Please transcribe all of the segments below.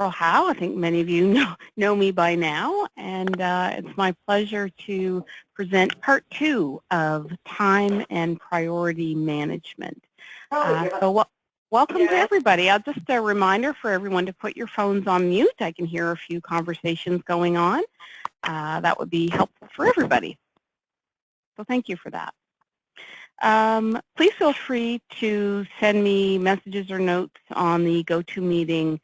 Howe. I think many of you know me by now, and it's my pleasure to present part 2 of time and priority management. Welcome to everybody. Just a reminder for everyone to put your phones on mute. I can hear a few conversations going on. That would be helpful for everybody. So thank you for that. Please feel free to send me messages or notes on the GoToMeeting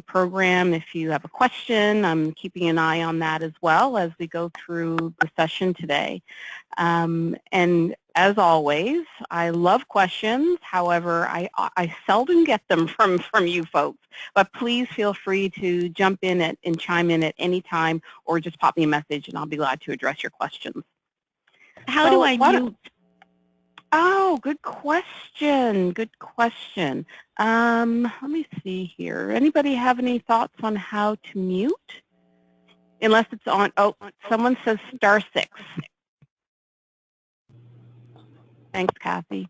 program if you have a question. I'm keeping an eye on that as well as we go through the session today. And as always, I love questions. However, I seldom get them from you folks. But please feel free to jump in and chime in at any time, or just pop me a message and I'll be glad to address your questions. How do I mute? Oh, good question. Good question. Let me see here. Anybody have any thoughts on how to mute? Unless it's on, oh, someone says *6. Thanks, Kathy.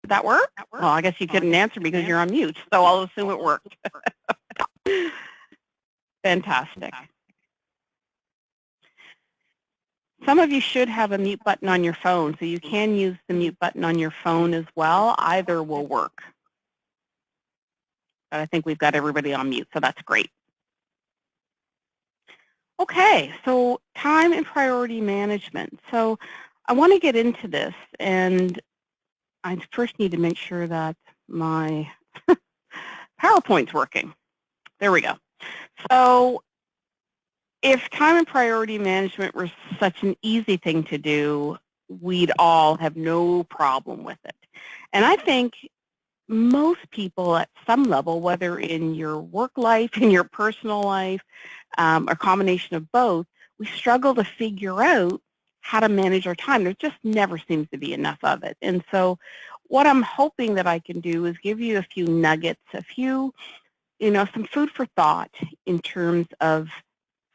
Did that work? Well, I guess you couldn't answer because you're on mute, so I'll assume it worked. Fantastic. Some of you should have a mute button on your phone, so you can use the mute button on your phone as well. Either will work. But I think we've got everybody on mute, so that's great. Okay, so time and priority management. So I want to get into this, and I first need to make sure that my PowerPoint's working. There we go. So if time and priority management were such an easy thing to do, we'd all have no problem with it. And I think most people at some level, whether in your work life, in your personal life, or combination of both, we struggle to figure out how to manage our time. There just never seems to be enough of it. And so what I'm hoping that I can do is give you a few nuggets, some food for thought in terms of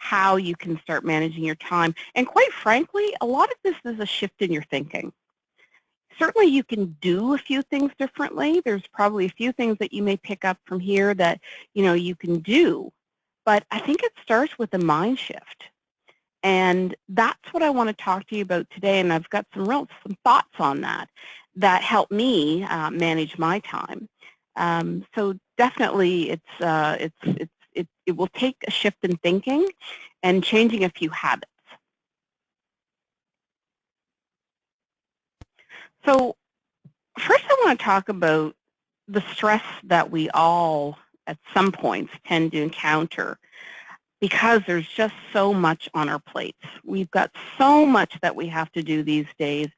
how you can start managing your time. And quite frankly, a lot of this is a shift in your thinking. Certainly you can do a few things differently. There's probably a few things that you may pick up from here that you can do. But I think it starts with a mind shift. And that's what I want to talk to you about today. And I've got some thoughts on that help me manage my time. So definitely it will take a shift in thinking and changing a few habits. So first I want to talk about the stress that we all at some points tend to encounter because there's just so much on our plates. We've got so much that we have to do these days,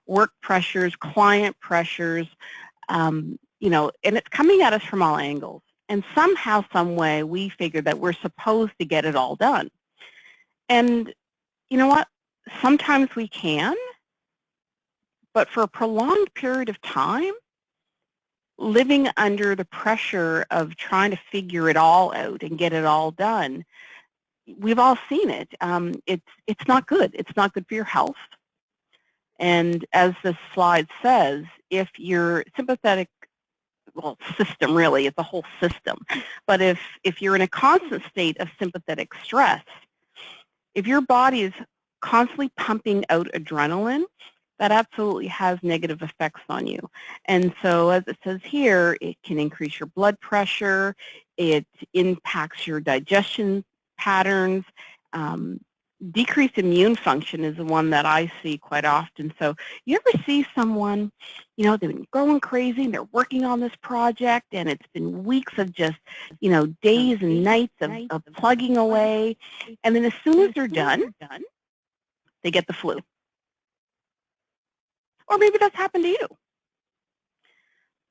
work pressures, client pressures, and it's coming at us from all angles. And somehow, some way, we figure that we're supposed to get it all done. And you know what? Sometimes we can, but for a prolonged period of time, living under the pressure of trying to figure it all out and get it all done, we've all seen it. It's not good. It's not good for your health. And as the slide says, if your sympathetic system, really, it's a whole system. But if you're in a constant state of sympathetic stress, if your body is constantly pumping out adrenaline, that absolutely has negative effects on you. And so as it says here, it can increase your blood pressure, it impacts your digestion patterns, decreased immune function is the one that I see quite often. So you ever see someone, they've been going crazy and they're working on this project and it's been weeks of just, days and nights of plugging away. And then as soon as they're done, they get the flu. Or maybe that's happened to you.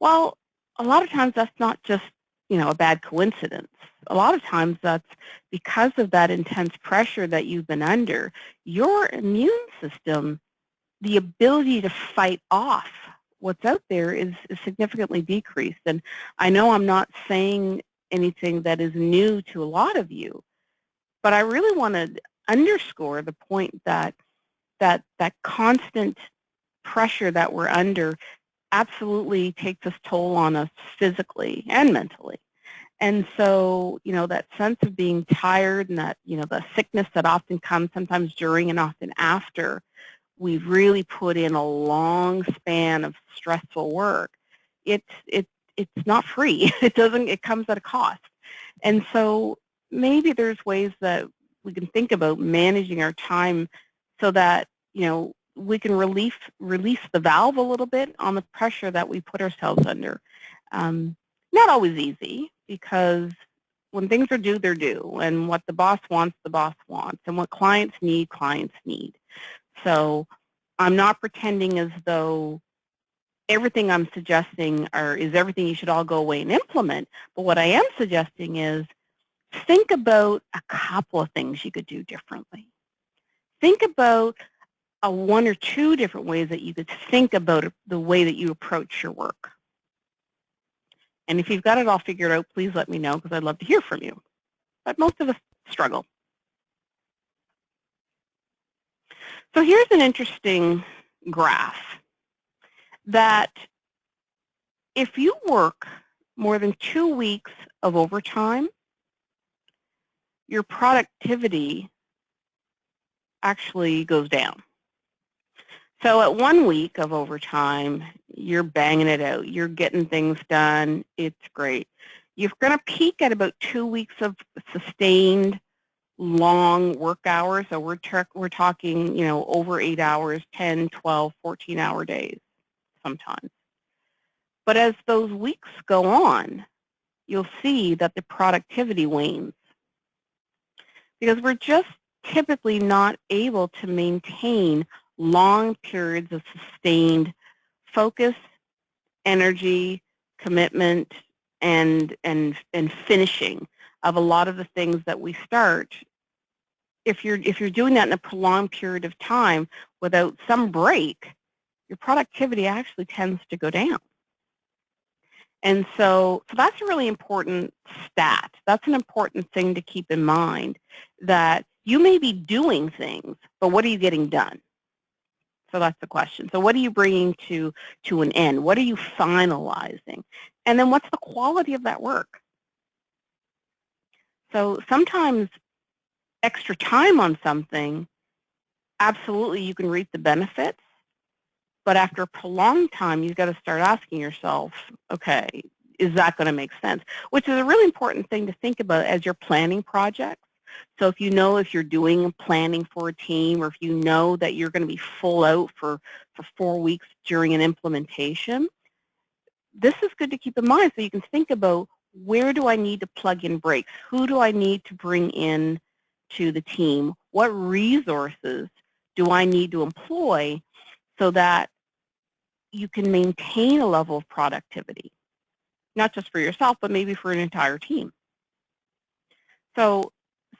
Well, a lot of times that's not just, a bad coincidence. A lot of times that's because of that intense pressure that you've been under. Your immune system, the ability to fight off what's out there is significantly decreased. And I know I'm not saying anything that is new to a lot of you, but I really want to underscore the point that constant pressure that we're under absolutely takes its toll on us physically and mentally. And so, that sense of being tired and that, the sickness that often comes sometimes during and often after, we've really put in a long span of stressful work. It's not free. It comes at a cost. And so maybe there's ways that we can think about managing our time so that, we can release the valve a little bit on the pressure that we put ourselves under. Not always easy, because when things are due, they're due. And what the boss wants, the boss wants. And what clients need, clients need. So I'm not pretending as though everything I'm suggesting is everything you should all go away and implement. But what I am suggesting is think about a couple of things you could do differently. Think about one or two different ways that you could think about the way that you approach your work. And if you've got it all figured out, please let me know, because I'd love to hear from you. But most of us struggle. So here's an interesting graph that if you work more than 2 weeks of overtime, your productivity actually goes down. So at 1 week of overtime, you're banging it out. You're getting things done. It's great. You're going to peak at about 2 weeks of sustained long work hours. So we're talking, over 8 hours, 10, 12, 14-hour days sometimes. But as those weeks go on, you'll see that the productivity wanes, because we're just typically not able to maintain long periods of sustained focus, energy, commitment, and finishing of a lot of the things that we start. If you're doing that in a prolonged period of time without some break, your productivity actually tends to go down. And so that's a really important stat. That's an important thing to keep in mind, that you may be doing things, but what are you getting done? So that's the question. So what are you bringing to an end? What are you finalizing? And then what's the quality of that work? So sometimes extra time on something, absolutely you can reap the benefits, but after a prolonged time, you've got to start asking yourself, okay, is that going to make sense? Which is a really important thing to think about as you're planning projects. So if you're doing planning for a team, or if you know that you're going to be full out for 4 weeks during an implementation, this is good to keep in mind, so you can think about, where do I need to plug in breaks? Who do I need to bring in to the team? What resources do I need to employ so that you can maintain a level of productivity, not just for yourself, but maybe for an entire team? So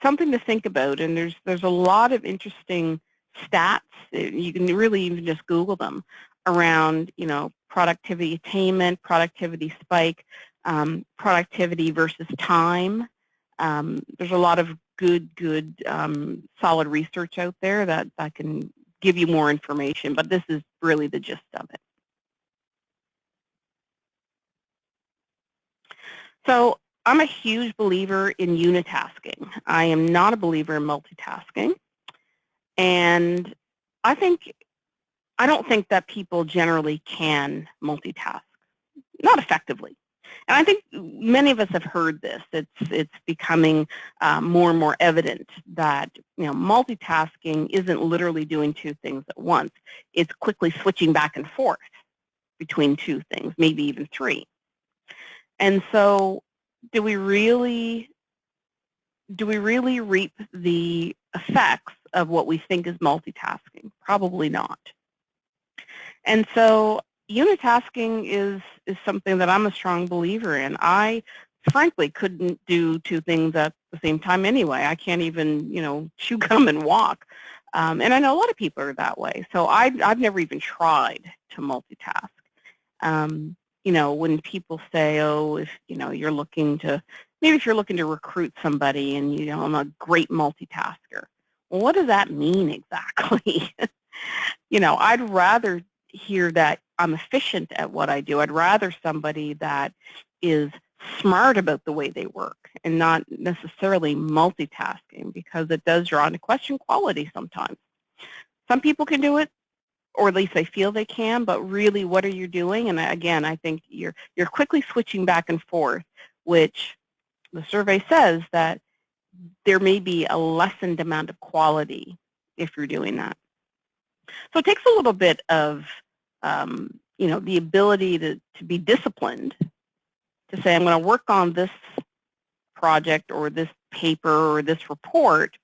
something to think about, and there's a lot of interesting stats. You can really even just Google them around, productivity attainment, productivity spike, productivity versus time. There's a lot of good solid research out there that can give you more information, but this is really the gist of it. So I'm a huge believer in unitasking. I am not a believer in multitasking. And I don't think that people generally can multitask, not effectively. And I think many of us have heard this. It's becoming more and more evident that multitasking isn't literally doing 2 things at once. It's quickly switching back and forth between 2 things, maybe even 3. And so do we really reap the effects of what we think is multitasking? Probably not. And so unitasking is something that I'm a strong believer in. I frankly couldn't do 2 things at the same time anyway. I can't even, chew gum and walk. And I know a lot of people are that way. So I've never even tried to multitask. When people say, oh, if you're looking to, maybe if you're looking to recruit somebody and I'm a great multitasker. Well, what does that mean exactly? I'd rather hear that I'm efficient at what I do. I'd rather somebody that is smart about the way they work and not necessarily multitasking, because it does draw into question quality sometimes. Some people can do it, or at least they feel they can, but really what are you doing? And again, I think you're quickly switching back and forth, which the survey says that there may be a lessened amount of quality if you're doing that. So it takes a little bit of the ability to be disciplined, to say I'm going to work on this project or this paper or this report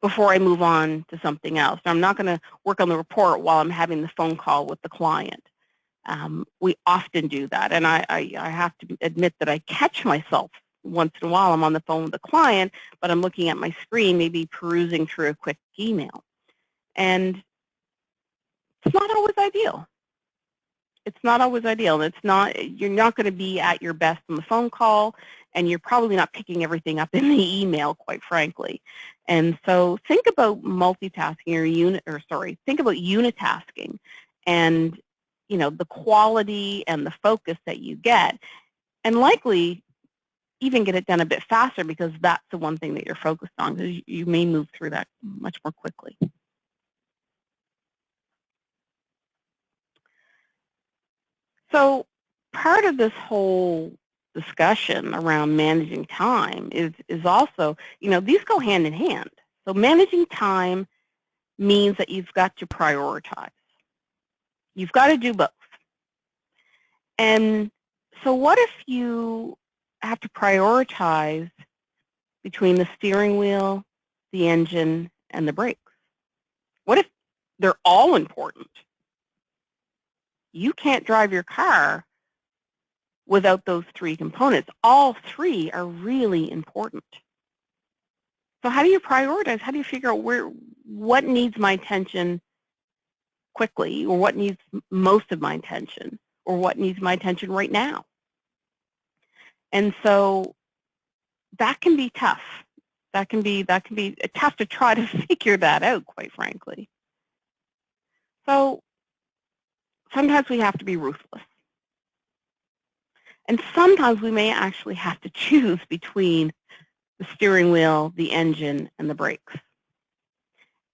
before I move on to something else. I'm not going to work on the report while I'm having the phone call with the client. We often do that, and I have to admit that I catch myself once in a while. I'm on the phone with the client, but I'm looking at my screen, maybe perusing through a quick email. And it's not always ideal. It's not always ideal. You're not going to be at your best on the phone call, and you're probably not picking everything up in the email, quite frankly. And so think about multitasking think about unitasking and, the quality and the focus that you get, and likely even get it done a bit faster, because that's the one thing that you're focused on, because you may move through that much more quickly. So part of this whole discussion around managing time is also, these go hand in hand. So managing time means that you've got to prioritize. You've got to do both. And so what if you have to prioritize between the steering wheel, the engine, and the brakes? What if they're all important? You can't drive your car without those three components. All three are really important. So how do you prioritize? How do you figure out what needs my attention quickly, or what needs most of my attention, or what needs my attention right now? And so that can be tough. That can be tough to try to figure that out, quite frankly. So sometimes we have to be ruthless. And sometimes we may actually have to choose between the steering wheel, the engine, and the brakes.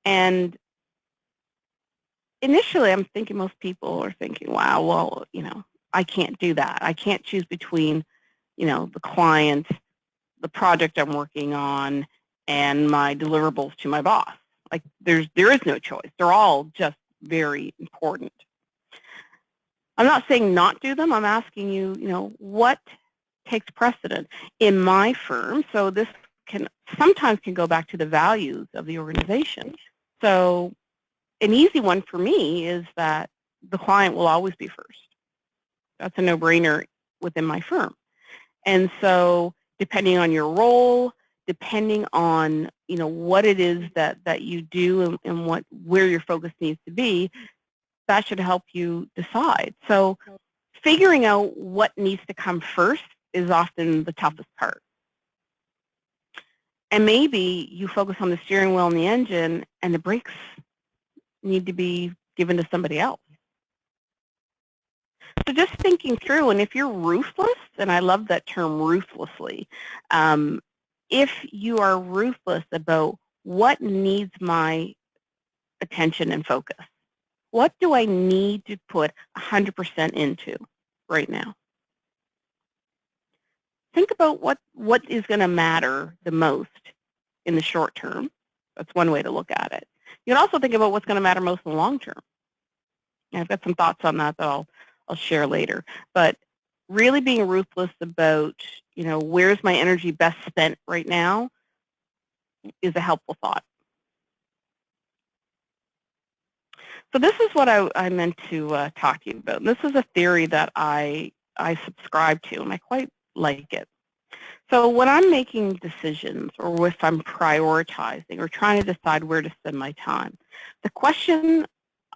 And initially, I'm thinking most people are thinking, wow, well, I can't do that. I can't choose between, the client, the project I'm working on, and my deliverables to my boss. Like, there is no choice. They're all just very important. I'm not saying not do them. I'm asking you, what takes precedent in my firm? So this sometimes can go back to the values of the organization. So an easy one for me is that the client will always be first. That's a no-brainer within my firm. And so depending on your role, depending on what it is that you do and where your focus needs to be, that should help you decide. So figuring out what needs to come first is often the toughest part. And maybe you focus on the steering wheel and the engine, and the brakes need to be given to somebody else. So just thinking through, and if you're ruthless, and I love that term, ruthlessly, if you are ruthless about what needs my attention and focus, what do I need to put 100% into right now? Think about what is going to matter the most in the short term. That's one way to look at it. You can also think about what's going to matter most in the long term. And I've got some thoughts on that I'll share later. But really being ruthless about, where's my energy best spent right now is a helpful thought. So this is what I meant to talk to you about. And this is a theory that I subscribe to, and I quite like it. So when I'm making decisions, or if I'm prioritizing or trying to decide where to spend my time, the question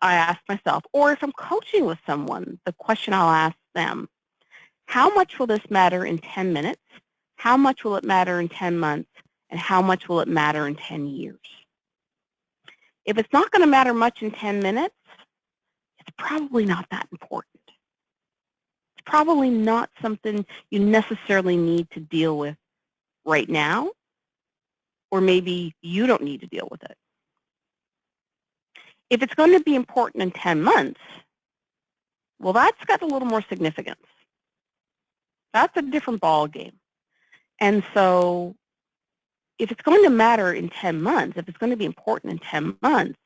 I ask myself, or if I'm coaching with someone, the question I'll ask them, how much will this matter in 10 minutes? How much will it matter in 10 months? And how much will it matter in 10 years? If it's not going to matter much in 10 minutes, it's probably not that important. probably not something you necessarily need to deal with right now, or maybe you don't need to deal with it. If it's going to be important in 10 months, well, that's got a little more significance. That's a different ball game. And so if it's going to matter in 10 months, if it's going to be important in 10 months,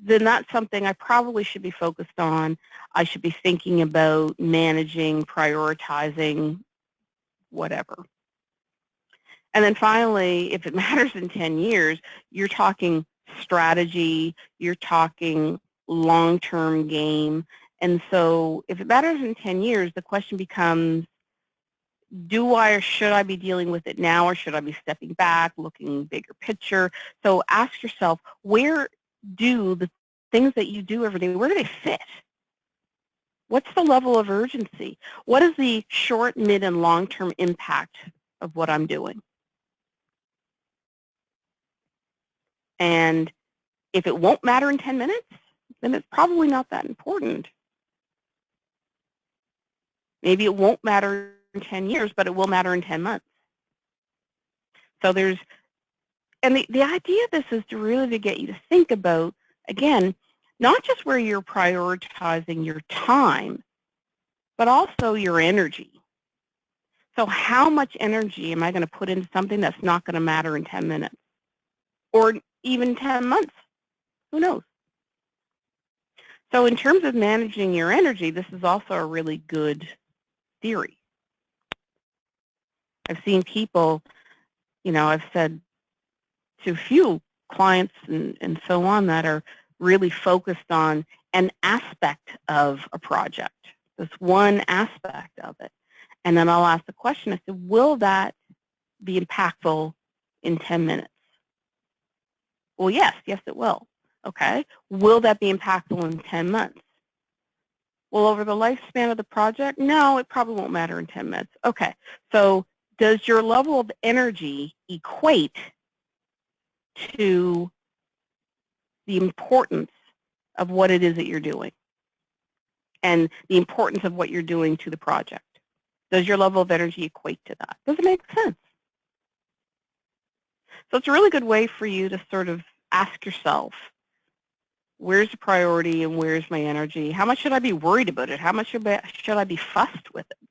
then that's something I probably should be focused on. I should be thinking about managing, prioritizing, whatever. And then finally, if it matters in 10 years, you're talking strategy, you're talking long-term game. And so if it matters in 10 years, the question becomes, do I or should I be dealing with it now, or should I be stepping back, looking bigger picture? So ask yourself, where do the things that you do every day, where do they fit? What's the level of urgency? What is the short, mid, and long-term impact of what I'm doing? And if it won't matter in 10 minutes, then it's probably not that important. Maybe it won't matter in 10 years, but it will matter in 10 months. So there's, and the idea of this is to really to get you to think about, again, not just where you're prioritizing your time, but also your energy. So how much energy am I going to put into something that's not going to matter in 10 minutes? Or even 10 months? Who knows? So in terms of managing your energy, this is also a really good theory. I've seen people, you know, I've said to a few clients and so on that are really focused on an aspect of a project, this one aspect of it. And then I'll ask the question, I said, will that be impactful in 10 minutes? Well, yes, it will. Okay. Will that be impactful in 10 months? Well, over the lifespan of the project, no, it probably won't matter in 10 minutes. Okay. So does your level of energy equate to the importance of what it is that you're doing and the importance of what you're doing to the project? Does your level of energy equate to that? Does it make sense? So it's a really good way for you to sort of ask yourself, where's the priority and where's my energy? How much should I be worried about it? How much should I be fussed with it?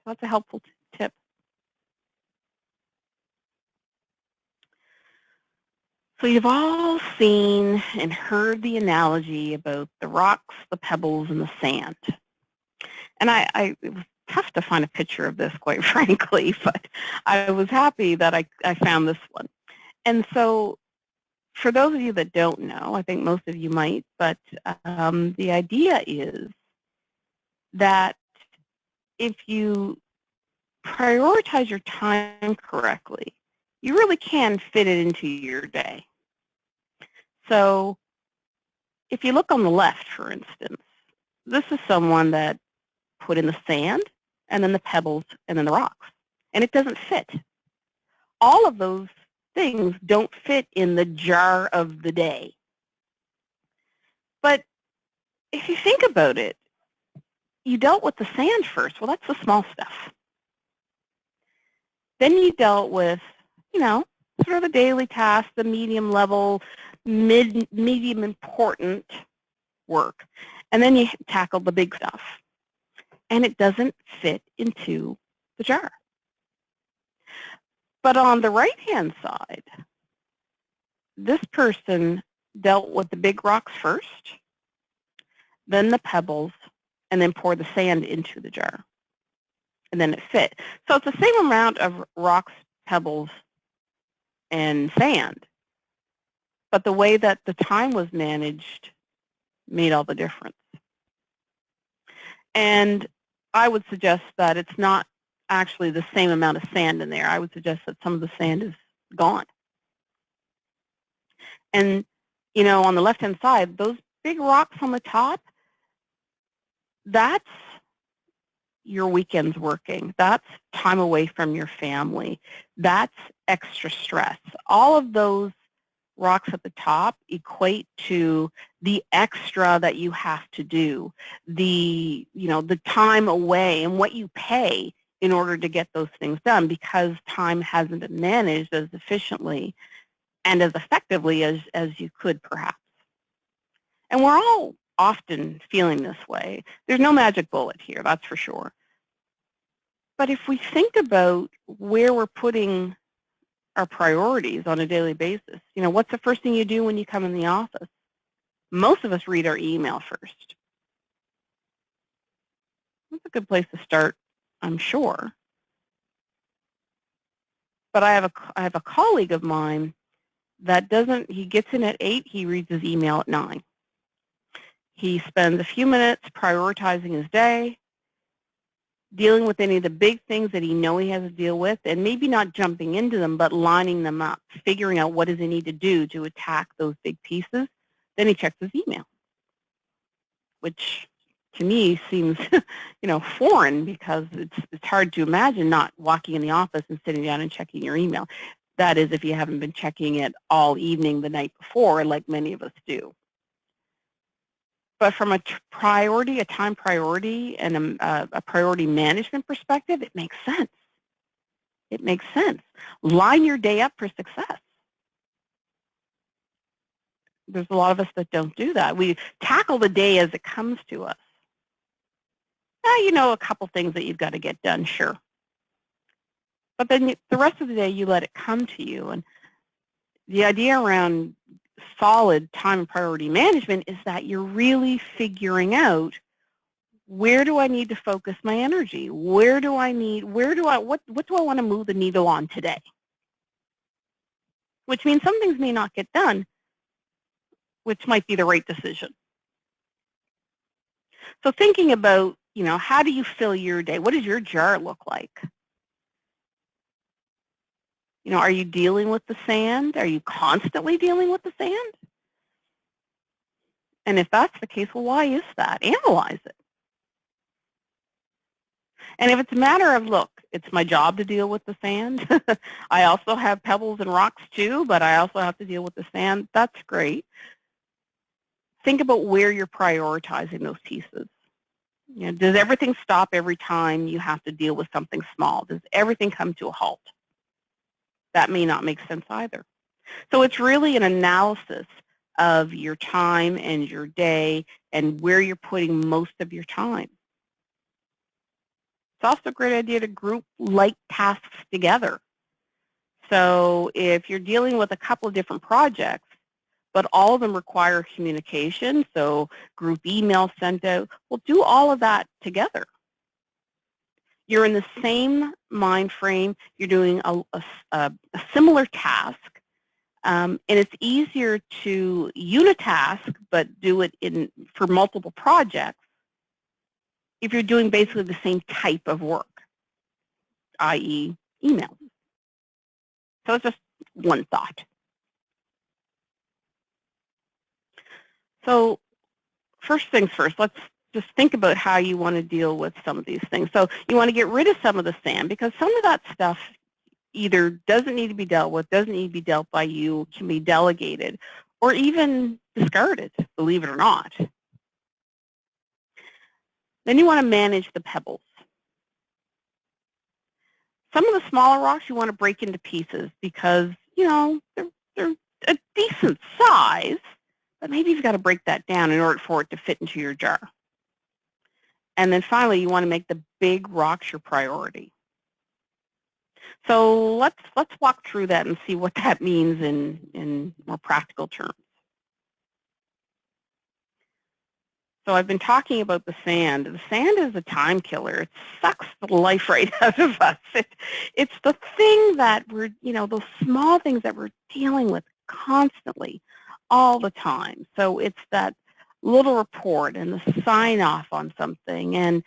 That's a helpful tip. So you've all seen and heard the analogy about the rocks, the pebbles, and the sand. And it was tough to find a picture of this, quite frankly, but I was happy that I found this one. And so for those of you that don't know, I think most of you might, but the idea is that if you prioritize your time correctly, you really can fit it into your day. So if you look on the left, for instance, this is someone that put in the sand and then the pebbles and then the rocks, and it doesn't fit. All of those things don't fit in the jar of the day. But if you think about it, you dealt with the sand first. Well, that's the small stuff. Then you dealt with, you know, sort of the daily tasks, the medium level, medium important work. And then you tackle the big stuff. And it doesn't fit into the jar. But on the right-hand side, this person dealt with the big rocks first, then the pebbles, and then poured the sand into the jar. And then it fit. So it's the same amount of rocks, pebbles, and sand. But the way that the time was managed made all the difference. And I would suggest that it's not actually the same amount of sand in there. I would suggest that some of the sand is gone. And, you know, on the left-hand side, those big rocks on the top, that's your weekends working. That's time away from your family. That's extra stress. All of those rocks at the top equate to the extra that you have to do, the time away and what you pay in order to get those things done, because time hasn't been managed as efficiently and as effectively as you could perhaps. And we're all often feeling this way. There's no magic bullet here, that's for sure. But if we think about where we're putting our priorities on a daily basis, what's the first thing you do when you come in the office? Most of us read our email first. That's a good place to start, I'm sure. But I have a colleague of mine that he gets in at 8, he reads his email at 9. He spends a few minutes prioritizing his day, dealing with any of the big things that he has to deal with, and maybe not jumping into them, but lining them up, figuring out what does he need to do to attack those big pieces. Then he checks his email, which to me seems, foreign, because it's hard to imagine not walking in the office and sitting down and checking your email. That is, if you haven't been checking it all evening the night before, like many of us do. But from a time priority, and a priority management perspective, it makes sense. It makes sense. Line your day up for success. There's a lot of us that don't do that. We tackle the day as it comes to us. A couple things that you've got to get done, sure. But then the rest of the day, you let it come to you. And the idea around solid time and priority management is that you're really figuring out, where do I need to focus my energy? What do I want to move the needle on today? Which means some things may not get done, which might be the right decision. So thinking about, how do you fill your day? What does your jar look like? Are you dealing with the sand? Are you constantly dealing with the sand? And if that's the case, well, why is that? Analyze it. And if it's a matter of, look, it's my job to deal with the sand. I also have pebbles and rocks too, but I also have to deal with the sand. That's great. Think about where you're prioritizing those pieces. Does everything stop every time you have to deal with something small? Does everything come to a halt? That may not make sense either. So it's really an analysis of your time and your day and where you're putting most of your time. It's also a great idea to group like tasks together. So if you're dealing with a couple of different projects, but all of them require communication, so group email sent out, well, do all of that together. You're in the same mind frame, you're doing a similar task, and it's easier to unitask, but do it for multiple projects if you're doing basically the same type of work, i.e. email. So it's just one thought. So first things first, let's just think about how you want to deal with some of these things. So you want to get rid of some of the sand, because some of that stuff either doesn't need to be dealt with, doesn't need to be dealt by you, can be delegated, or even discarded, believe it or not. Then you want to manage the pebbles. Some of the smaller rocks you want to break into pieces because, they're a decent size, but maybe you've got to break that down in order for it to fit into your jar. And then finally, you want to make the big rocks your priority. So let's walk through that and see what that means in more practical terms. So I've been talking about the sand. The sand is a time killer. It sucks the life right out of us. It's the thing that we're, those small things that we're dealing with constantly, all the time. So it's that little report and the sign off on something, and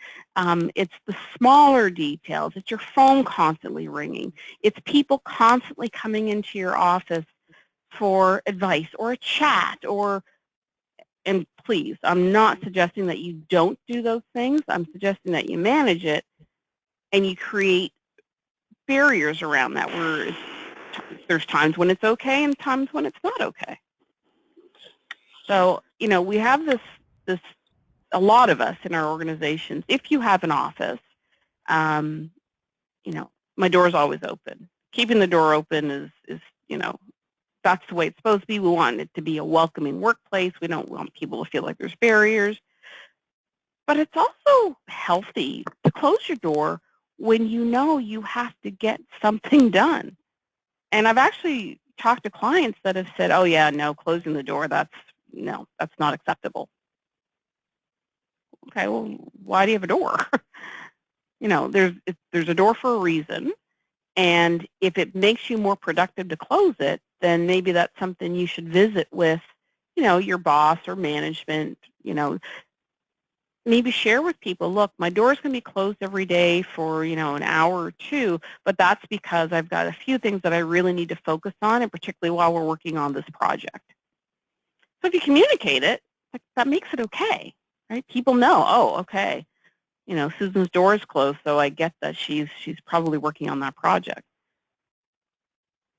it's the smaller details. It's your phone constantly ringing. It's people constantly coming into your office for advice or a chat, and please, I'm not suggesting that you don't do those things. I'm suggesting that you manage it and you create barriers around that where it's there's times when it's okay and times when it's not okay. So, we have this, a lot of us in our organizations, if you have an office, my door is always open. Keeping the door open is that's the way it's supposed to be. We want it to be a welcoming workplace. We don't want people to feel like there's barriers. But it's also healthy to close your door when you know you have to get something done. And I've actually talked to clients that have said, oh yeah, no, closing the door, that's not acceptable. Okay, well, why do you have a door? There's a door for a reason. And if it makes you more productive to close it, then maybe that's something you should visit with, your boss or management, maybe share with people, look, my door is going to be closed every day for, an hour or two, but that's because I've got a few things that I really need to focus on, and particularly while we're working on this project. So if you communicate it, that makes it okay, right? People know, oh, okay, Susan's door is closed, so I get that she's probably working on that project.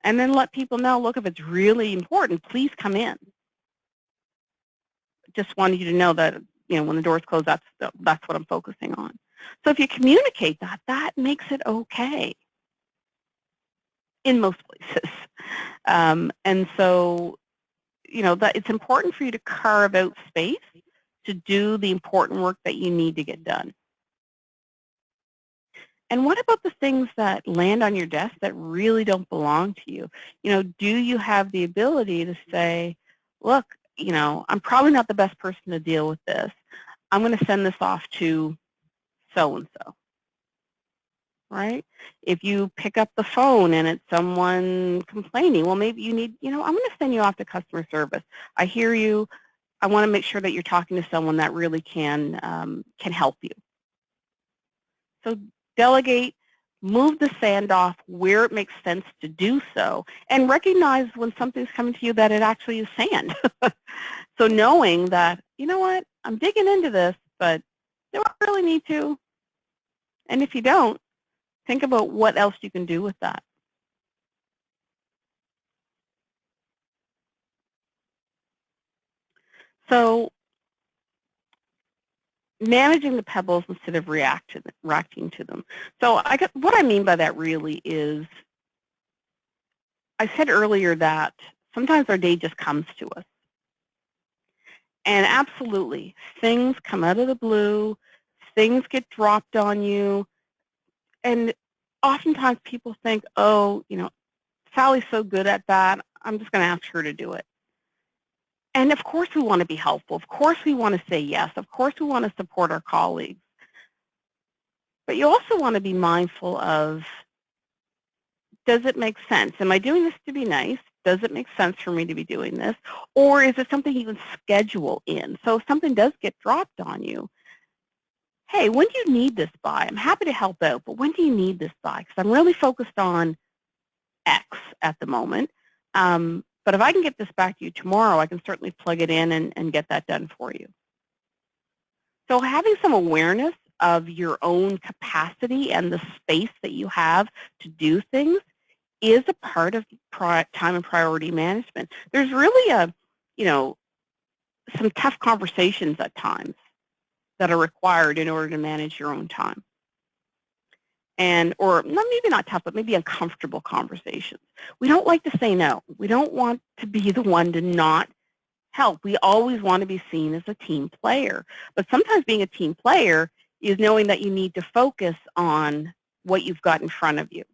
And then let people know, look, if it's really important, please come in. Just wanted you to know that, when the door's closed, that's what I'm focusing on. So if you communicate that makes it okay in most places. And so, that it's important for you to carve out space to do the important work that you need to get done. And what about the things that land on your desk that really don't belong to you? Do you have the ability to say, look, I'm probably not the best person to deal with this. I'm going to send this off to so-and-so, right? If you pick up the phone and it's someone complaining, well, maybe you need, I'm going to send you off to customer service. I hear you. I want to make sure that you're talking to someone that really can help you. So delegate, move the sand off where it makes sense to do so, and recognize when something's coming to you that it actually is sand. So knowing that, you know what, I'm digging into this, but do I really need to? And if you don't, think about what else you can do with that. So managing the pebbles instead of reacting to them. So what I mean by that really is, I said earlier that sometimes our day just comes to us. And absolutely, things come out of the blue, things get dropped on you, and oftentimes people think, oh, Sally's so good at that, I'm just going to ask her to do it. And of course we want to be helpful. Of course we want to say yes. Of course we want to support our colleagues. But you also want to be mindful of, does it make sense? Am I doing this to be nice? Does it make sense for me to be doing this? Or is it something you can schedule in? So if something does get dropped on you, hey, when do you need this by? I'm happy to help out, but when do you need this by? Because I'm really focused on X at the moment. But if I can get this back to you tomorrow, I can certainly plug it in and get that done for you. So having some awareness of your own capacity and the space that you have to do things is a part of time and priority management. There's really some tough conversations at times that are required in order to manage your own time. Or maybe not tough, but maybe uncomfortable conversations. We don't like to say no. We don't want to be the one to not help. We always want to be seen as a team player. But sometimes being a team player is knowing that you need to focus on what you've got in front of you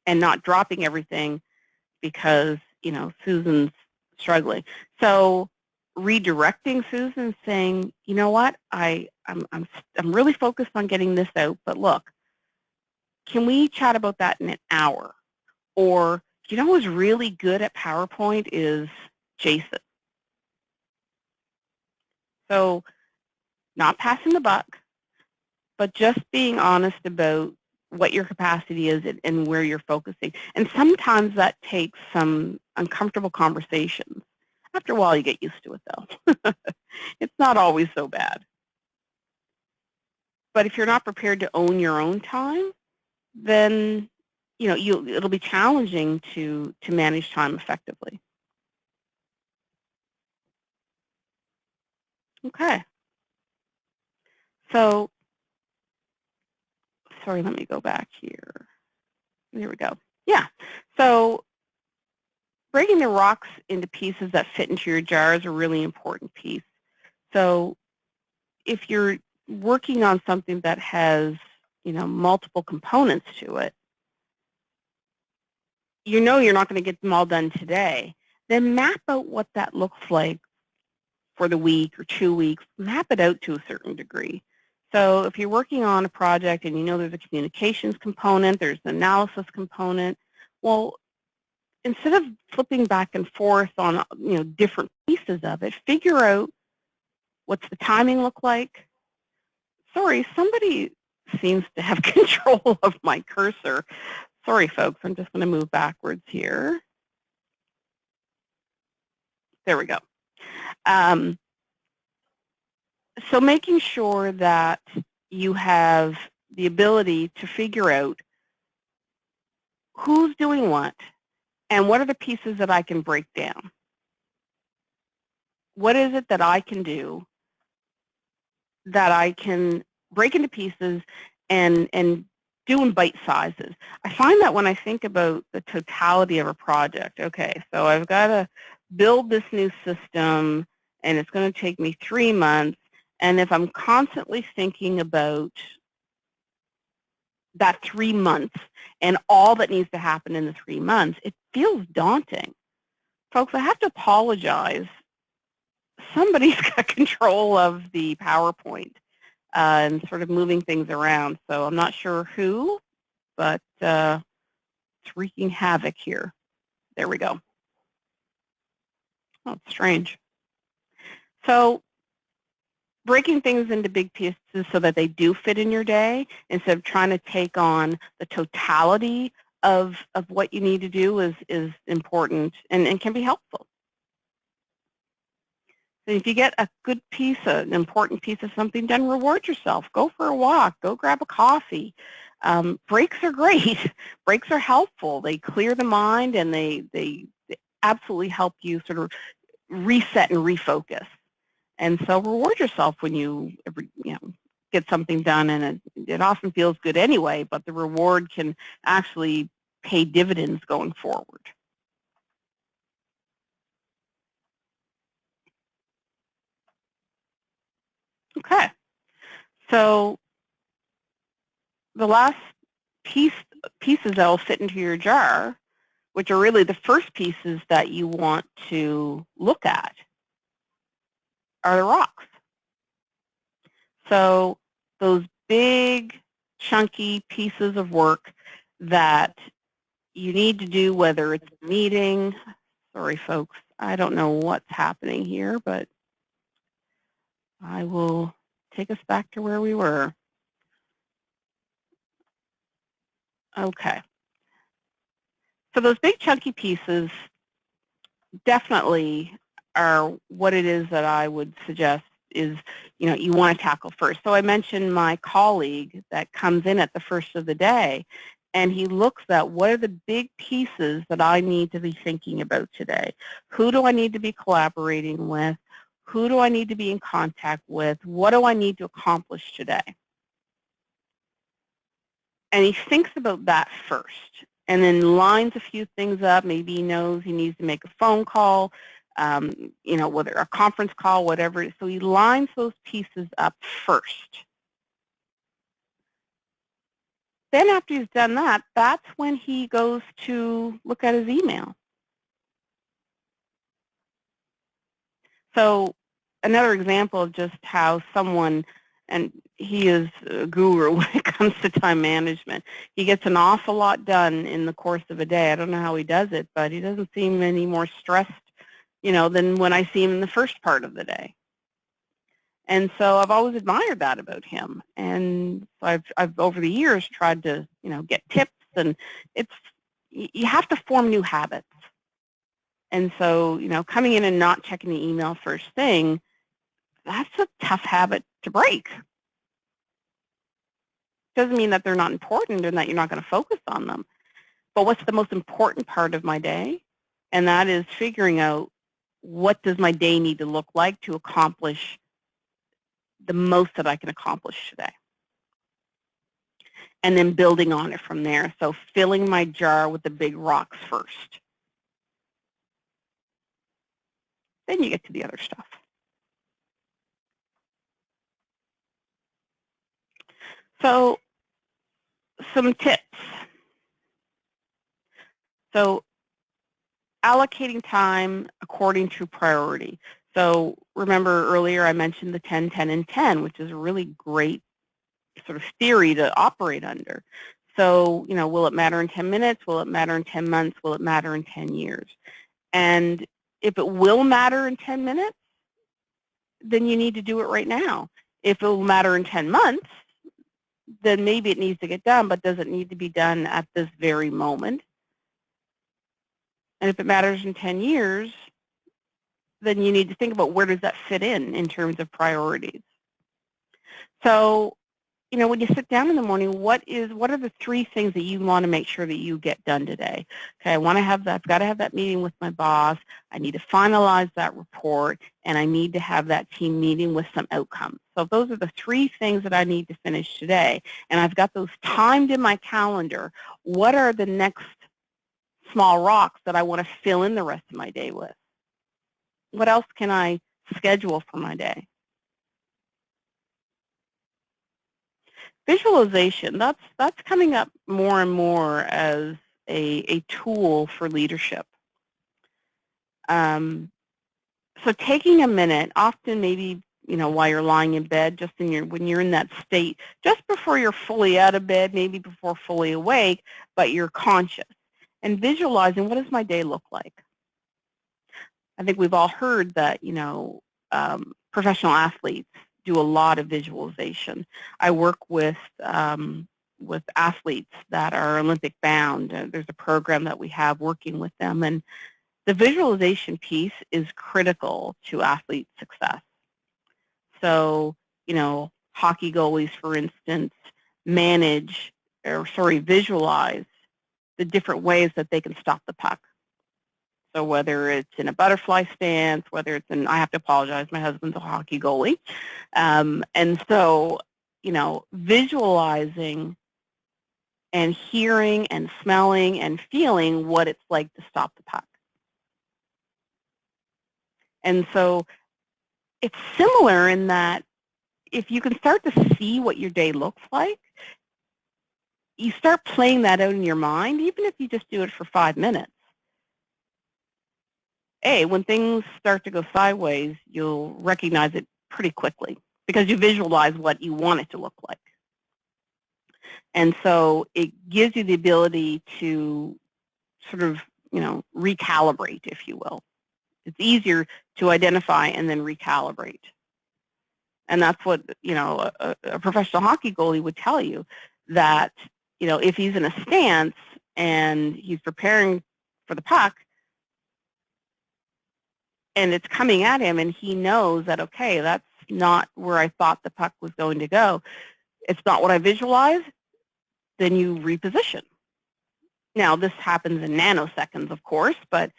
and not dropping everything because, Susan's struggling. So redirecting Susan, saying, you know what, I'm really focused on getting this out, but look, can we chat about that in an hour? Or, who's really good at PowerPoint is Jason. So not passing the buck, but just being honest about what your capacity is and where you're focusing. And sometimes that takes some uncomfortable conversations. After a while, you get used to it, though. It's not always so bad. But if you're not prepared to own your own time, then, it'll be challenging to manage time effectively. Okay. So, sorry, let me go back here. Here we go. Yeah. So breaking the rocks into pieces that fit into your jar is a really important piece. So if you're working on something that has, multiple components to it, you're not going to get them all done today, then map out what that looks like for the week or 2 weeks. Map it out to a certain degree. So if you're working on a project and there's a communications component, there's an analysis component, well, instead of flipping back and forth on different pieces of it, figure out what's the timing look like. Sorry, somebody seems to have control of my cursor. Sorry, folks, I'm just going to move backwards here. There we go. So making sure that you have the ability to figure out who's doing what and what are the pieces that I can break down. What is it that I can do that I can break into pieces and do in bite sizes? I find that when I think about the totality of a project, okay, so I've got to build this new system and it's going to take me 3 months, and if I'm constantly thinking about that 3 months and all that needs to happen in the 3 months, it feels daunting. Folks, I have to apologize. Somebody's got control of the PowerPoint and sort of moving things around. So I'm not sure who, but it's wreaking havoc here. There we go. Oh, it's strange. So breaking things into big pieces so that they do fit in your day instead of trying to take on the totality of what you need to do is important and can be helpful. So if you get a good piece, an important piece of something done, reward yourself. Go for a walk. Go grab a coffee. Breaks are great. Breaks are helpful. They clear the mind and they absolutely help you sort of reset and refocus. And so reward yourself when you get something done, and it often feels good anyway, but the reward can actually pay dividends going forward. Okay, so the last pieces that will fit into your jar, which are really the first pieces that you want to look at, are the rocks. So those big, chunky pieces of work that you need to do, whether it's a meeting. Sorry, folks, I don't know what's happening here, but I will take us back to where we were. Okay. So those big chunky pieces definitely are what it is that I would suggest is, you want to tackle first. So I mentioned my colleague that comes in at the first of the day, and he looks at what are the big pieces that I need to be thinking about today. Who do I need to be collaborating with? Who do I need to be in contact with? What do I need to accomplish today? And he thinks about that first and then lines a few things up. Maybe he knows he needs to make a phone call, whether a conference call, whatever. So he lines those pieces up first. Then after he's done that, that's when he goes to look at his email. So another example of just how someone, and he is a guru when it comes to time management, he gets an awful lot done in the course of a day. I don't know how he does it, but he doesn't seem any more stressed, than when I see him in the first part of the day. And so I've always admired that about him. And so I've over the years tried to, get tips, and you have to form new habits. And so, coming in and not checking the email first thing, that's a tough habit to break. Doesn't mean that they're not important and that you're not going to focus on them. but what's the most important part of my day? And that is figuring out what does my day need to look like to accomplish the most that I can accomplish today. And then building on it from there. So filling my jar with the big rocks first. Then you get to the other stuff. So some tips. So allocating time according to priority. So remember earlier I mentioned the 10, 10, and 10, which is a really great sort of theory to operate under. So, you know, will it matter in 10 minutes? Will it matter in 10 months? Will it matter in 10 years? And if it will matter in 10 minutes, then you need to do it right now. If it will matter in 10 months, then maybe it needs to get done, but does it need to be done at this very moment? And if it matters in 10 years, then you need to think about where does that fit in terms of priorities. So, you know, when you sit down in the morning, what are the 3 things that you want to make sure that you get done today? Okay, I've got to have that meeting with my boss. I need to finalize that report, and I need to have that team meeting with some outcomes. So those are the 3 things that I need to finish today, and I've got those timed in my calendar. What are the next small rocks that I want to fill in the rest of my day with? What else can I schedule for my day? Visualization, that's coming up more and more as a tool for leadership. So taking a minute, often maybe, you know, while you're lying in bed, just when you're in that state, just before you're fully out of bed, maybe before fully awake, but you're conscious, and visualizing what does my day look like. I think we've all heard that, you know, professional athletes do a lot of visualization. I work with athletes that are Olympic bound. There's a program that we have working with them, and the visualization piece is critical to athlete success. So, you know, hockey goalies, for instance, visualize the different ways that they can stop the puck. So whether it's in a butterfly stance, whether it's I have to apologize, my husband's a hockey goalie. And so, you know, visualizing and hearing and smelling and feeling what it's like to stop the puck. And so it's similar in that if you can start to see what your day looks like, you start playing that out in your mind, even if you just do it for 5 minutes. When things start to go sideways, you'll recognize it pretty quickly because you visualize what you want it to look like. And so it gives you the ability to sort of, you know, recalibrate, if you will. It's easier to identify and then recalibrate. And that's what, you know, a professional hockey goalie would tell you, that, you know, if he's in a stance and he's preparing for the puck, and it's coming at him, and he knows that, okay, that's not where I thought the puck was going to go. It's not what I visualized, then you reposition. Now, this happens in nanoseconds, of course, but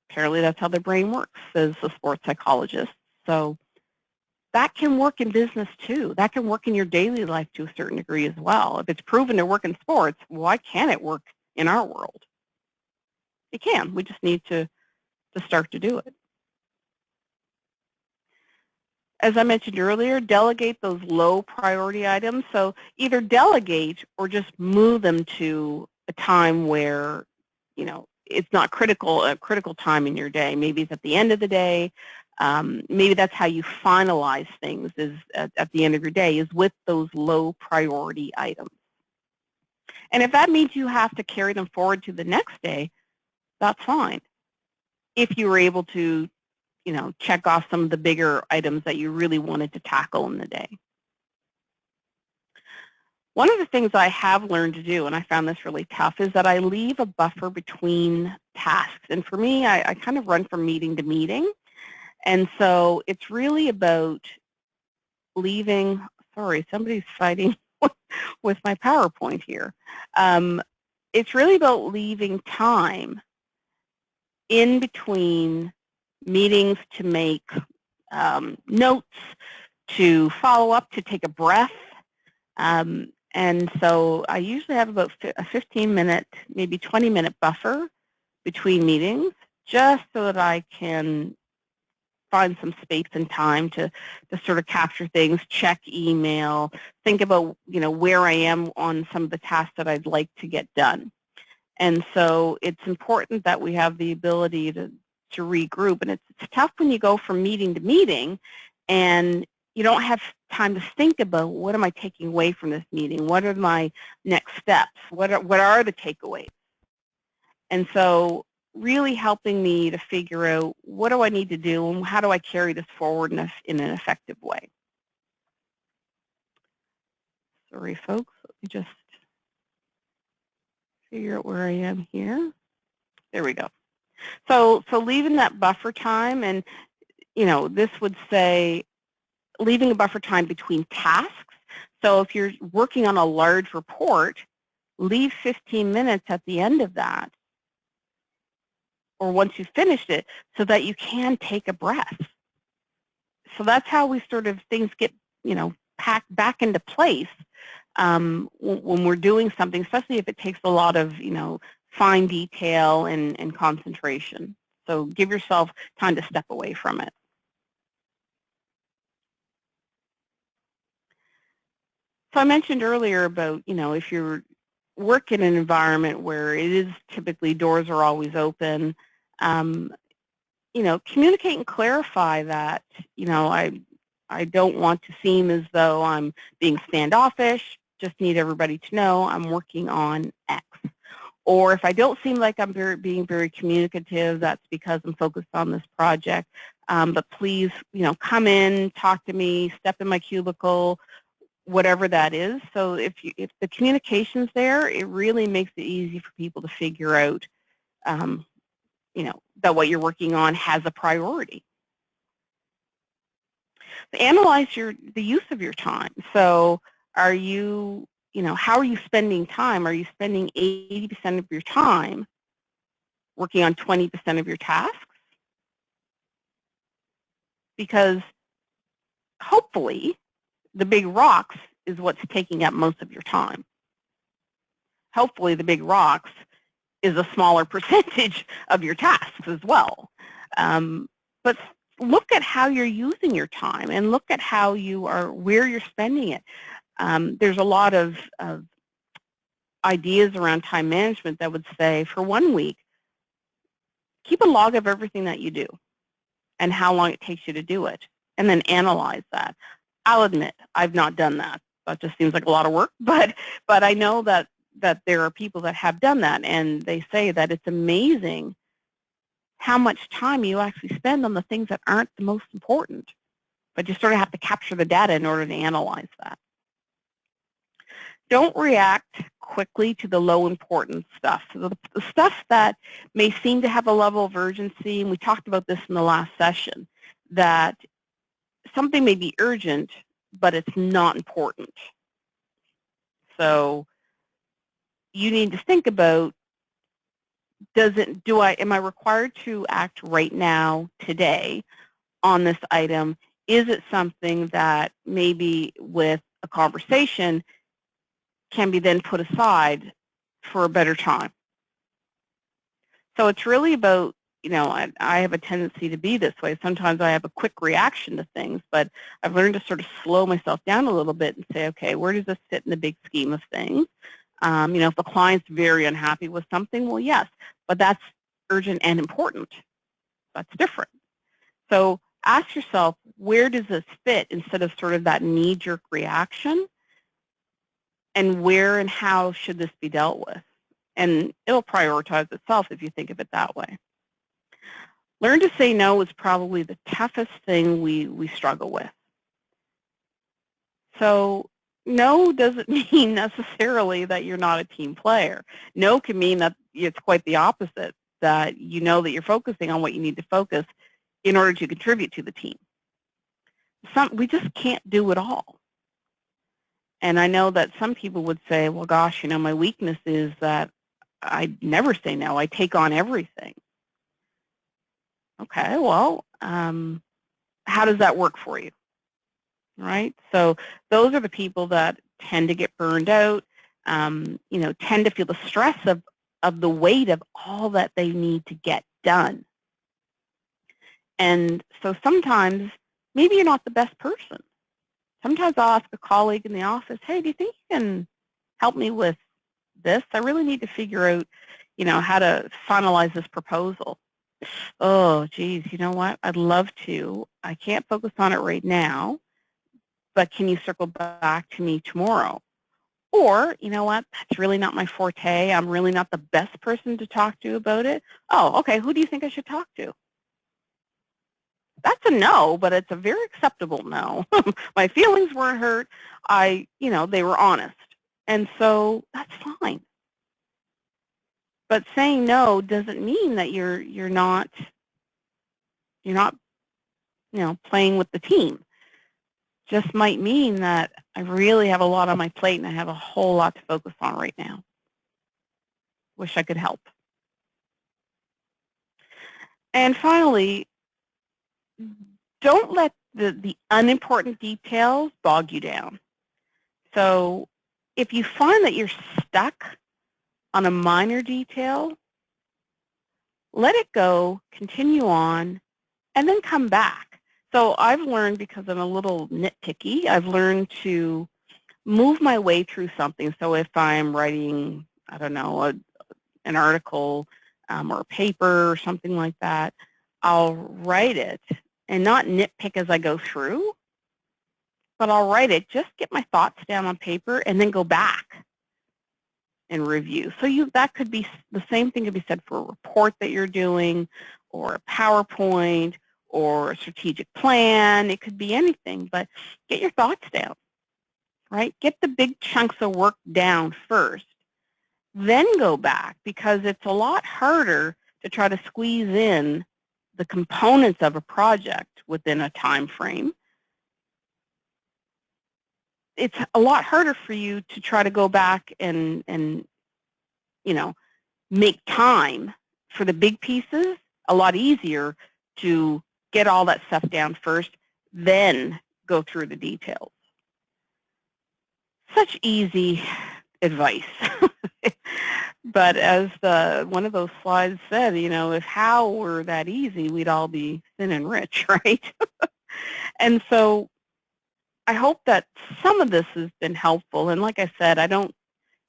apparently that's how the brain works, says the sports psychologist. So that can work in business too. That can work in your daily life to a certain degree as well. If it's proven to work in sports, why can't it work in our world? It can. We just need to start to do it. As I mentioned earlier, delegate those low priority items. So either delegate or just move them to a time where, you know, it's not a critical time in your day. Maybe it's at the end of the day. Maybe that's how you finalize things, is at the end of your day, is with those low priority items. And if that means you have to carry them forward to the next day, that's fine. If you were able to, you know, check off some of the bigger items that you really wanted to tackle in the day. One of the things I have learned to do, and I found this really tough, is that I leave a buffer between tasks. And for me, I kind of run from meeting to meeting. And so it's really about leaving, sorry, somebody's fighting with my PowerPoint here. it's really about leaving time in between meetings to make notes, to follow up, to take a breath. And so I usually have about a 15-minute, maybe 20-minute buffer between meetings, just so that I can find some space and time to sort of capture things, check email, think about, where I am on some of the tasks that I'd like to get done. And so it's important that we have the ability to regroup. And it's tough when you go from meeting to meeting and you don't have time to think about, what am I taking away from this meeting? What are my next steps? What are the takeaways? And so really helping me to figure out, what do I need to do and how do I carry this forward in an effective way? Sorry, folks. Let me just figure out where I am here. There we go. So leaving that buffer time, and this would say leaving a buffer time between tasks. So if you're working on a large report, leave 15 minutes at the end of that, or once you've finished it, so that you can take a breath. So that's how we things get, packed back into place when we're doing something, especially if it takes a lot of, fine detail and concentration. So give yourself time to step away from it. So I mentioned earlier about, if you work in an environment where it is typically doors are always open, communicate and clarify that, I don't want to seem as though I'm being standoffish, just need everybody to know I'm working on X. Or if I don't seem like I'm being very communicative, that's because I'm focused on this project. But please, come in, talk to me, step in my cubicle, whatever that is. So if the communication's there, it really makes it easy for people to figure out, that what you're working on has a priority. Analyze the use of your time. So are you, how are you spending time? Are you spending 80% of your time working on 20% of your tasks? Because hopefully the big rocks is what's taking up most of your time. Hopefully the big rocks is a smaller percentage of your tasks as well. But look at how you're using your time and look at where you're spending it. There's a lot of ideas around time management that would say, for 1 week, keep a log of everything that you do and how long it takes you to do it, and then analyze that. I'll admit, I've not done that. That just seems like a lot of work, but I know that there are people that have done that, and they say that it's amazing how much time you actually spend on the things that aren't the most important, but you sort of have to capture the data in order to analyze that. Don't react quickly to the low importance stuff. So the stuff that may seem to have a level of urgency, and we talked about this in the last session, that something may be urgent, but it's not important. So you need to think about, am I required to act right now, today, on this item? Is it something that maybe with a conversation can be then put aside for a better time? So it's really about, I have a tendency to be this way. Sometimes I have a quick reaction to things, but I've learned to sort of slow myself down a little bit and say, okay, where does this fit in the big scheme of things? If the client's very unhappy with something, well, yes, but that's urgent and important. That's different. So ask yourself, where does this fit, instead of sort of that knee-jerk reaction, and where and how should this be dealt with? And it'll prioritize itself if you think of it that way. Learn to say no is probably the toughest thing we struggle with. So no doesn't mean necessarily that you're not a team player. No can mean that it's quite the opposite, that you know that you're focusing on what you need to focus in order to contribute to the team. We just can't do it all. And I know that some people would say, well, gosh, my weakness is that I never say no. I take on everything. Okay, well, how does that work for you? Right? So those are the people that tend to get burned out, tend to feel the stress of the weight of all that they need to get done. And so sometimes maybe you're not the best person. Sometimes I'll ask a colleague in the office, hey, do you think you can help me with this? I really need to figure out, how to finalize this proposal. Oh, geez, you know what? I'd love to. I can't focus on it right now, but can you circle back to me tomorrow? Or, you know what, that's really not my forte. I'm really not the best person to talk to about it. Oh, okay, who do you think I should talk to? That's a no, but it's a very acceptable no. My feelings weren't hurt. They were honest. And so that's fine. But saying no doesn't mean that you're not playing with the team. Just might mean that I really have a lot on my plate and I have a whole lot to focus on right now. Wish I could help. And finally, don't let the unimportant details bog you down. So if you find that you're stuck on a minor detail, let it go, continue on, and then come back. So I've learned, because I'm a little nitpicky, I've learned to move my way through something. So if I'm writing, I don't know, an article or a paper or something like that, I'll write it and not nitpick as I go through, but I'll write it, just get my thoughts down on paper and then go back and review. So that could be, the same thing could be said for a report that you're doing, or a PowerPoint, or a strategic plan. It could be anything, but get your thoughts down, right? Get the big chunks of work down first, then go back, because it's a lot harder to try to squeeze in the components of a project within a time frame. It's a lot harder for you to try to go back and make time for the big pieces. A lot easier to get all that stuff down first, then go through the details. Such easy advice. But as one of those slides said, if how were that easy, we'd all be thin and rich, right? And so I hope that some of this has been helpful. And like I said,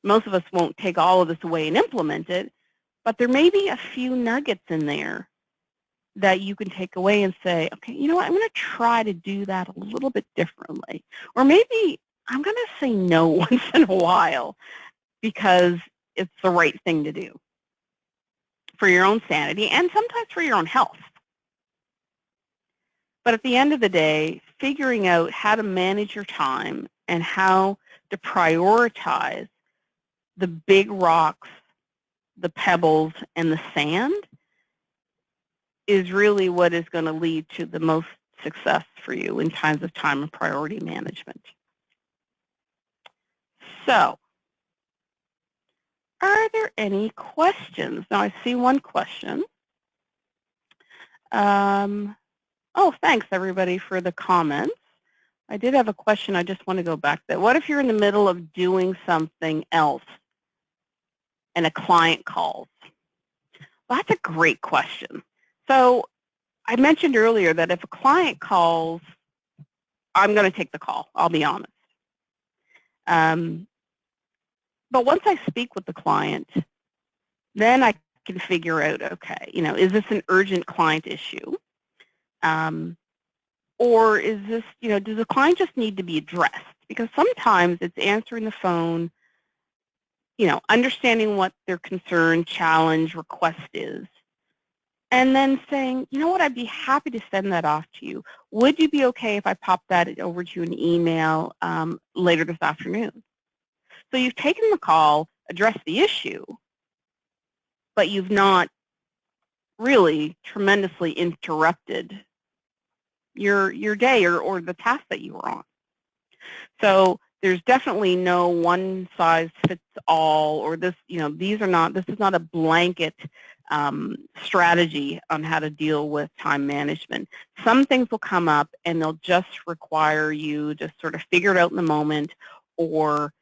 most of us won't take all of this away and implement it, but there may be a few nuggets in there that you can take away and say, okay, you know what, I'm going to try to do that a little bit differently. Or maybe I'm going to say no once in a while because it's the right thing to do for your own sanity and sometimes for your own health. But at the end of the day, figuring out how to manage your time and how to prioritize the big rocks, the pebbles, and the sand is really what is going to lead to the most success for you in times of time and priority management. So, are there any questions? Now I see one question. Oh, thanks everybody for the comments. I did have a question. I just want to go back to that. What if you're in the middle of doing something else and a client calls? Well, that's a great question. So I mentioned earlier that if a client calls, I'm going to take the call. I'll be honest. But once I speak with the client, then I can figure out, okay, is this an urgent client issue? Or is this, does the client just need to be addressed? Because sometimes it's answering the phone, understanding what their concern, challenge, request is, and then saying, you know what, I'd be happy to send that off to you. Would you be okay if I pop that over to you in email later this afternoon? So you've taken the call, addressed the issue, but you've not really tremendously interrupted your day or the task that you were on. So there's definitely no one size fits all, or this, this is not a blanket strategy on how to deal with time management. Some things will come up and they'll just require you to sort of figure it out in the moment, or,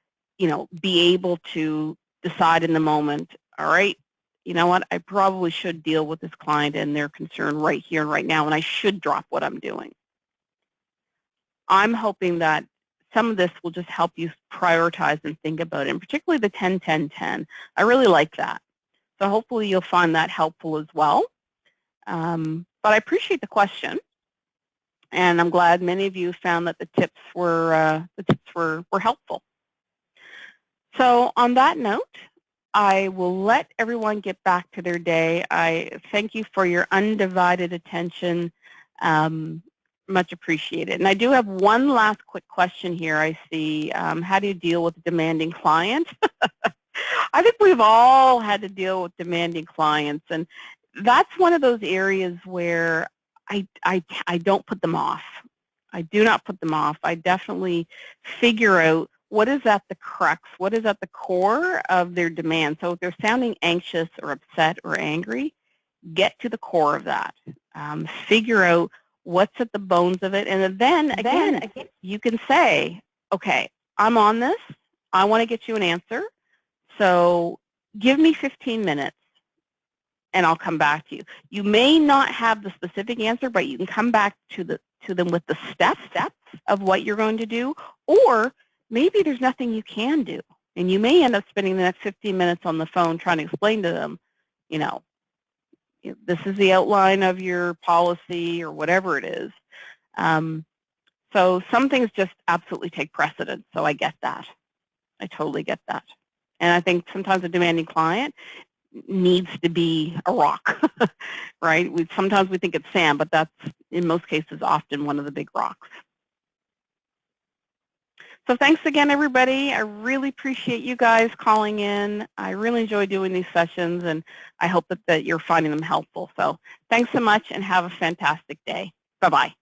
be able to decide in the moment, all right, you know what, I probably should deal with this client and their concern right here and right now, and I should drop what I'm doing. I'm hoping that some of this will just help you prioritize and think about it, and particularly the 10-10-10. I really like that. So hopefully you'll find that helpful as well. But I appreciate the question, and I'm glad many of you found that the tips were helpful. So on that note, I will let everyone get back to their day. I thank you for your undivided attention. Much appreciated. And I do have one last quick question here. I see, how do you deal with a demanding client? I think we've all had to deal with demanding clients, and that's one of those areas where I don't put them off. I do not put them off. I definitely figure out what is at the crux, what is at the core of their demand. So if they're sounding anxious or upset or angry, get to the core of that. Figure out what's at the bones of it, and then again, you can say, okay, I'm on this. I want to get you an answer. So give me 15 minutes and I'll come back to you. You may not have the specific answer, but you can come back to them with the steps of what you're going to do, or maybe there's nothing you can do, and you may end up spending the next 15 minutes on the phone trying to explain to them, this is the outline of your policy or whatever it is. So some things just absolutely take precedence, so I get that. I totally get that. And I think sometimes a demanding client needs to be a rock, right? Sometimes we think it's sand, but that's, in most cases, often one of the big rocks. So thanks again, everybody. I really appreciate you guys calling in. I really enjoy doing these sessions, and I hope that you're finding them helpful. So thanks so much, and have a fantastic day. Bye-bye.